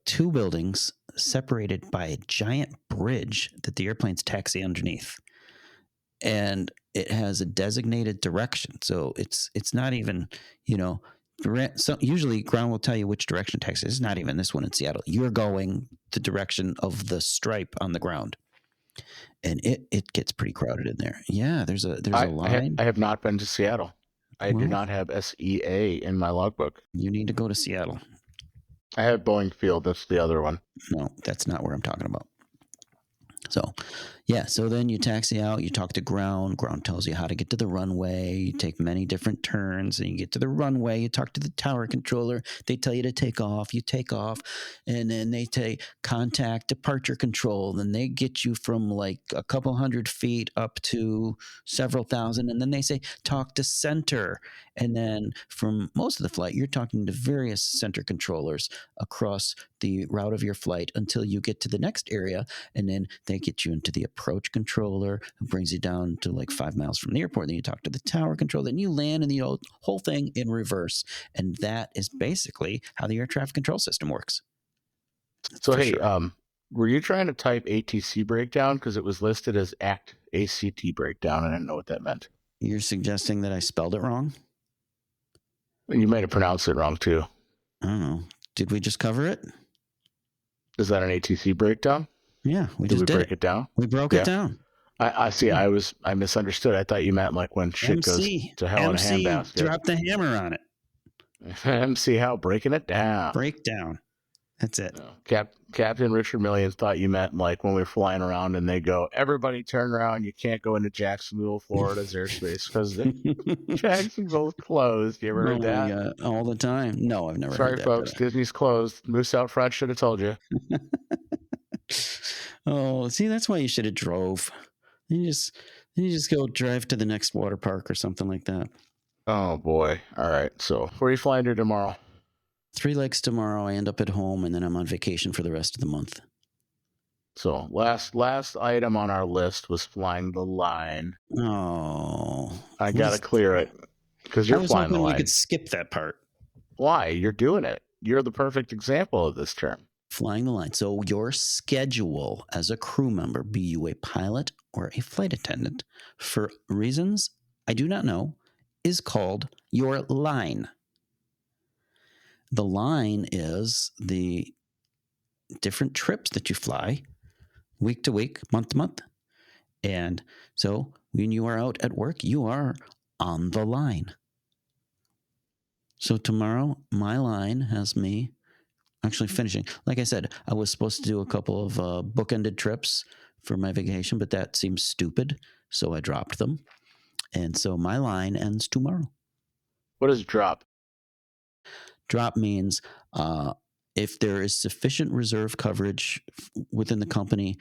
2 buildings separated by a giant bridge that the airplanes taxi underneath. And it has a designated direction. So it's not even, so usually ground will tell you which direction taxi is. It's not even this one in Seattle. You're going the direction of the stripe on the ground. And it gets pretty crowded in there. Yeah, there's a line. I have not been to Seattle. I do not have SEA in my logbook. You need to go to Seattle. I have Boeing Field. That's the other one. No, that's not where I'm talking about. So, yeah. So then you taxi out, you talk to ground. Ground tells you how to get to the runway. You take many different turns and you get to the runway. You talk to the tower controller. They tell you to take off. You take off. And then they say contact departure control. Then they get you from like a couple hundred feet up to several thousand. And then they say talk to center. And then from most of the flight, you're talking to various center controllers across the route of your flight until you get to the next area. And then they get you into the approach controller who brings you down to like 5 miles from the airport. Then you talk to the tower controller. Then you land in the whole thing in reverse. And that is basically how the air traffic control system works. So, hey, sure. Were you trying to type ATC breakdown? Because it was listed as ACT breakdown. I didn't know what that meant. You're suggesting that I spelled it wrong? You might have pronounced it wrong, too. I don't know. Did we just cover it? Is that an ATC breakdown? Yeah, did we break it down? We broke it down. I see. Yeah. I misunderstood. I thought you meant like when shit goes to hell in a handbasket. Drop the hammer on it. MC Howe breaking it down. Breakdown. That's it. No. Captain Richard Million thought you meant like when we were flying around and they go, everybody turn around. You can't go into Jacksonville, Florida's airspace because Jacksonville's closed. You ever heard that? God. All the time. No, I've never heard that. Sorry, folks. Disney's closed. Moose out front should have told you. Oh, see, that's why you should have drove. You just go drive to the next water park or something like that. Oh, boy. All right. So where are you flying to tomorrow? 3 legs tomorrow. I end up at home, and then I'm on vacation for the rest of the month. So last item on our list was flying the line. Oh. I got to clear it because you're flying the line. You could skip that part. Why? You're doing it. You're the perfect example of this term. Flying the line. So your schedule as a crew member, be you a pilot or a flight attendant, for reasons I do not know, is called your line. The line is the different trips that you fly week to week, month to month. And so when you are out at work, you are on the line. So tomorrow, my line has me actually finishing. Like I said, I was supposed to do a couple of bookended trips for my vacation, but that seems stupid. So I dropped them. And so my line ends tomorrow. What is drop? Drop means if there is sufficient reserve coverage within the company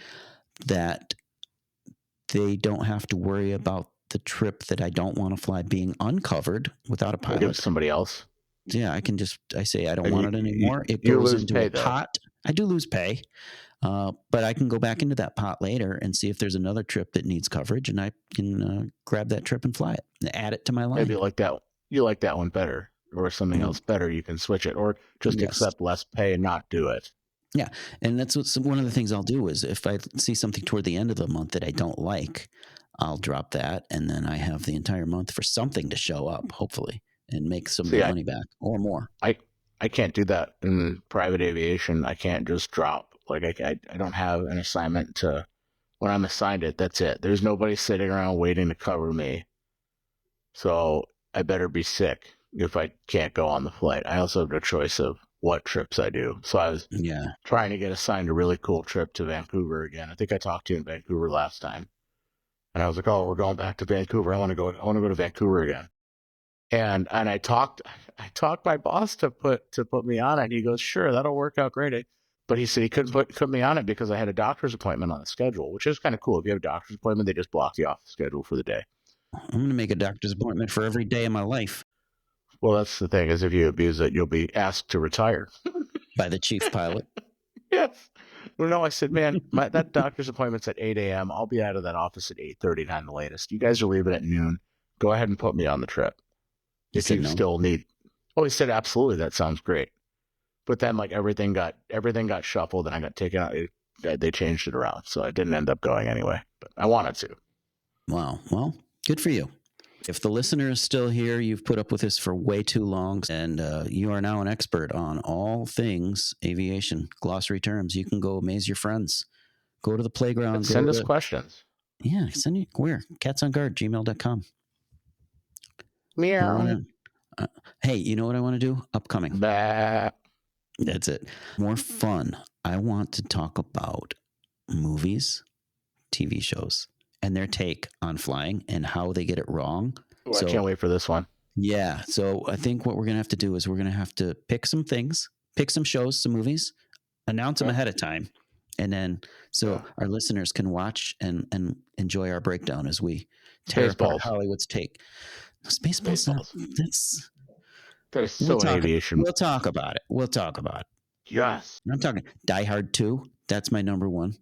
that they don't have to worry about the trip that I don't want to fly being uncovered without a pilot. Give it to somebody else. Yeah, I say I don't want it anymore. It goes into a pot. I do lose pay, but I can go back into that pot later and see if there's another trip that needs coverage, and I can grab that trip and fly it and add it to my line. Maybe you like that one better, or something else better. You can switch it, or just accept less pay and not do it. Yeah, and that's one of the things I'll do is if I see something toward the end of the month that I don't like, I'll drop that, and then I have the entire month for something to show up, hopefully, and make some money back or more. I can't do that in private aviation. I can't just drop. Like I don't have an assignment to when I'm assigned it. That's it. There's nobody sitting around waiting to cover me. So I better be sick if I can't go on the flight. I also have no choice of what trips I do. So I was trying to get assigned a really cool trip to Vancouver again. I think I talked to you in Vancouver last time. And I was like, oh, we're going back to Vancouver. I want to go to Vancouver again. And I talked my boss to put me on it. And he goes, sure, that'll work out great. But he said he couldn't put me on it because I had a doctor's appointment on the schedule, which is kind of cool. If you have a doctor's appointment, they just block you off the schedule for the day. I'm going to make a doctor's appointment for every day of my life. Well, that's the thing, is if you abuse it, you'll be asked to retire. By the chief pilot. Yes. Well, no, I said, man, that doctor's appointment's at 8 a.m. I'll be out of that office at 8:39 the latest. You guys are leaving at noon. Go ahead and put me on the trip. If you still need. Oh, he said, absolutely, that sounds great. But then, like, everything got shuffled, and I got taken out. They changed it around, so I didn't end up going anyway. But I wanted to. Wow. Well, good for you. If the listener is still here, you've put up with this for way too long, and you are now an expert on all things aviation, glossary terms. You can go amaze your friends. Go to the playground. Send us questions. Yeah, send you where? catsonguard@gmail.com. Meow. Hey, you know what I want to do? Upcoming. Bah. That's it. More fun. I want to talk about movies, TV shows, and their take on flying and how they get it wrong. Ooh, I can't wait for this one. Yeah. So I think what we're going to have to do is we're going to have to pick some things, pick some shows, some movies, announce them ahead of time. And then our listeners can watch and enjoy our breakdown as we tear apart Hollywood's take. Spaceballs. There's so aviation. We'll talk about it. Yes. I'm talking Die Hard 2. That's my number one.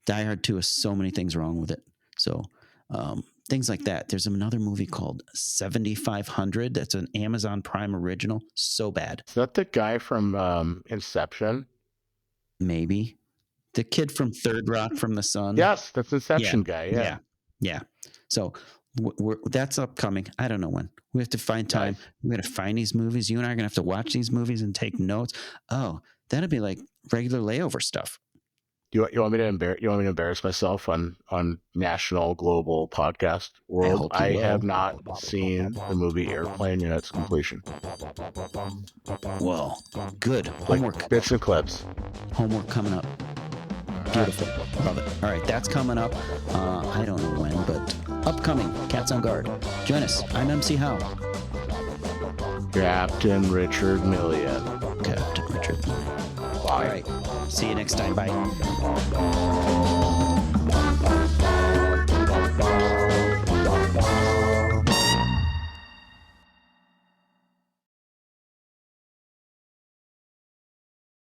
Die Hard 2 has so many things wrong with it. So things like that. There's another movie called 7500. That's an Amazon Prime original. So bad. Is that the guy from Inception? Maybe. The kid from Third Rock from the Sun. Yes, that's Inception guy. Yeah. So that's upcoming. I don't know when. We have to find time. We're going to find these movies. You and I are going to have to watch these movies and take notes. Oh, that'd be like regular layover stuff. You want me to embarrass myself on national global podcast world? I have not seen the movie Airplane in its completion. Well, good. Homework. Like bits and clips. Homework coming up. Beautiful. Love it. All right, that's coming up. I don't know when, but upcoming. Cats on Guard. Join us. I'm MC Howe. Captain Richard Million. Captain Richard Million. Bye. All right. See you next time. Bye.